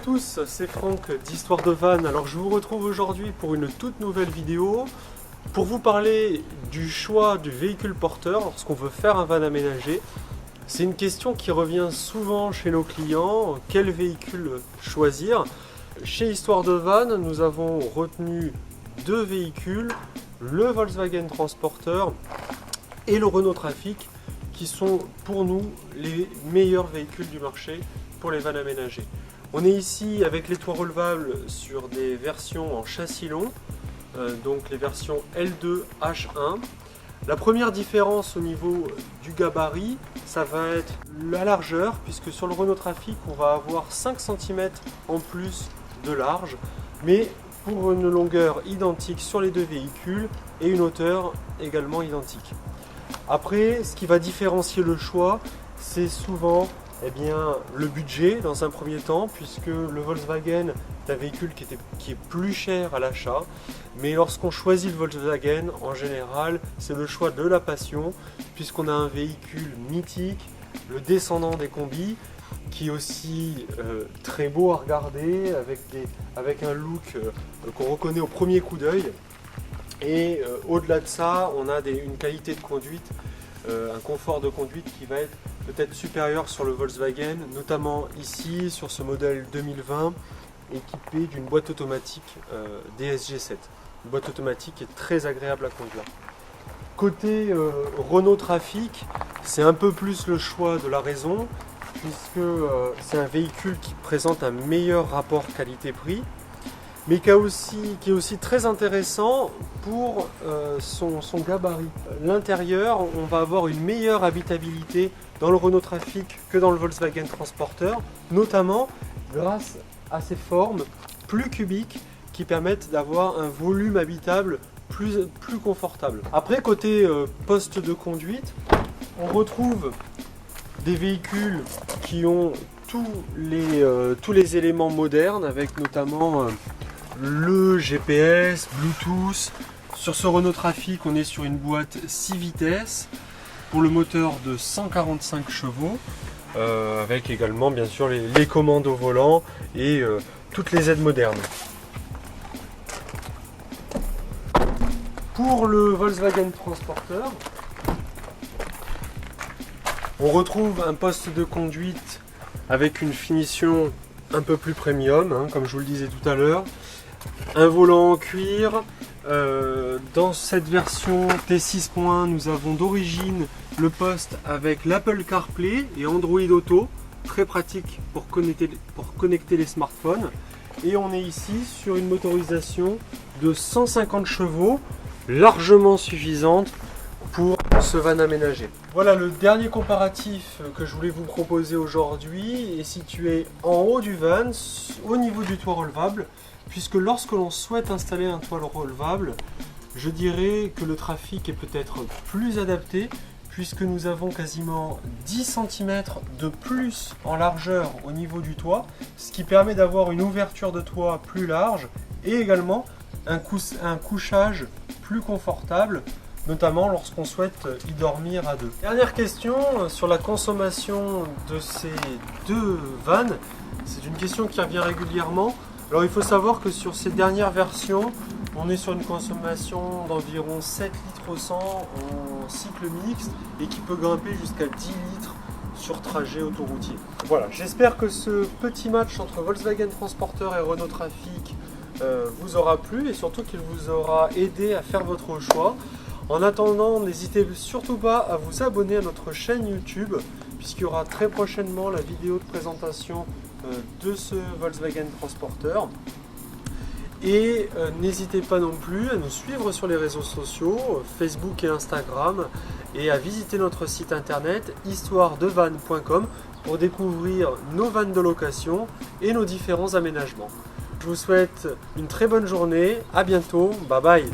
tous, c'est Franck d'Histoire de Van. Alors je vous retrouve aujourd'hui pour une toute nouvelle vidéo pour vous parler du choix du véhicule porteur lorsqu'on veut faire un van aménagé. C'est une question qui revient souvent chez nos clients, quel véhicule choisir? Chez Histoire de Van, nous avons retenu deux véhicules, le Volkswagen Transporter et le Renault Trafic, qui sont pour nous les meilleurs véhicules du marché pour les vannes aménagées. On est ici avec les toits relevables sur des versions en châssis long, donc les versions L2 H1. La première différence au niveau du gabarit, ça va être la largeur, puisque sur le Renault Trafic, on va avoir 5 cm en plus de large, mais pour une longueur identique sur les deux véhicules et une hauteur également identique. Après, ce qui va différencier le choix, c'est souvent le budget dans un premier temps, puisque le Volkswagen est un véhicule qui est plus cher à l'achat. Mais lorsqu'on choisit le Volkswagen, en général, c'est le choix de la passion, puisqu'on a un véhicule mythique, le descendant des combis, qui est aussi très beau à regarder, avec un look qu'on reconnaît au premier coup d'œil. Et au-delà de ça, on a une qualité de conduite, un confort de conduite qui va être peut-être supérieur sur le Volkswagen, notamment ici sur ce modèle 2020 équipé d'une boîte automatique DSG7. Une boîte automatique qui est très agréable à conduire. Côté Renault Trafic, c'est un peu plus le choix de la raison, puisque c'est un véhicule qui présente un meilleur rapport qualité-prix, mais qui est aussi très intéressant pour son gabarit. L'intérieur, on va avoir une meilleure habitabilité dans le Renault Trafic que dans le Volkswagen Transporter, notamment grâce à ses formes plus cubiques qui permettent d'avoir un volume habitable plus confortable. Après, côté poste de conduite, on retrouve des véhicules qui ont tous les éléments modernes, avec notamment le GPS, Bluetooth. Sur ce Renault Trafic, on est sur une boîte 6 vitesses pour le moteur de 145 chevaux, avec également bien sûr les commandes au volant et toutes les aides modernes. Pour le Volkswagen Transporter, on retrouve un poste de conduite avec une finition un peu plus premium, comme je vous le disais tout à l'heure. Un volant en cuir. Dans cette version T6.1, nous avons d'origine le poste avec l'Apple CarPlay et Android Auto, très pratique pour connecter les smartphones. Et on est ici sur une motorisation de 150 chevaux, largement suffisante pour ce van aménagé. Voilà, le dernier comparatif que je voulais vous proposer aujourd'hui est situé en haut du van, au niveau du toit relevable, puisque lorsque l'on souhaite installer un toit relevable, je dirais que le Trafic est peut-être plus adapté, puisque nous avons quasiment 10 cm de plus en largeur au niveau du toit, ce qui permet d'avoir une ouverture de toit plus large et également un couchage plus confortable, notamment lorsqu'on souhaite y dormir à deux. Dernière question sur la consommation de ces deux vannes, c'est une question qui revient régulièrement. Alors il faut savoir que sur ces dernières versions, on est sur une consommation d'environ 7 litres au 100 en cycle mixte et qui peut grimper jusqu'à 10 litres sur trajet autoroutier. Voilà, j'espère que ce petit match entre Volkswagen Transporter et Renault Trafic vous aura plu et surtout qu'il vous aura aidé à faire votre choix. En attendant, n'hésitez surtout pas à vous abonner à notre chaîne YouTube, puisqu'il y aura très prochainement la vidéo de présentation de ce Volkswagen Transporter. Et n'hésitez pas non plus à nous suivre sur les réseaux sociaux, Facebook et Instagram, et à visiter notre site internet histoiredevan.com pour découvrir nos vannes de location et nos différents aménagements. Je vous souhaite une très bonne journée, à bientôt, bye bye.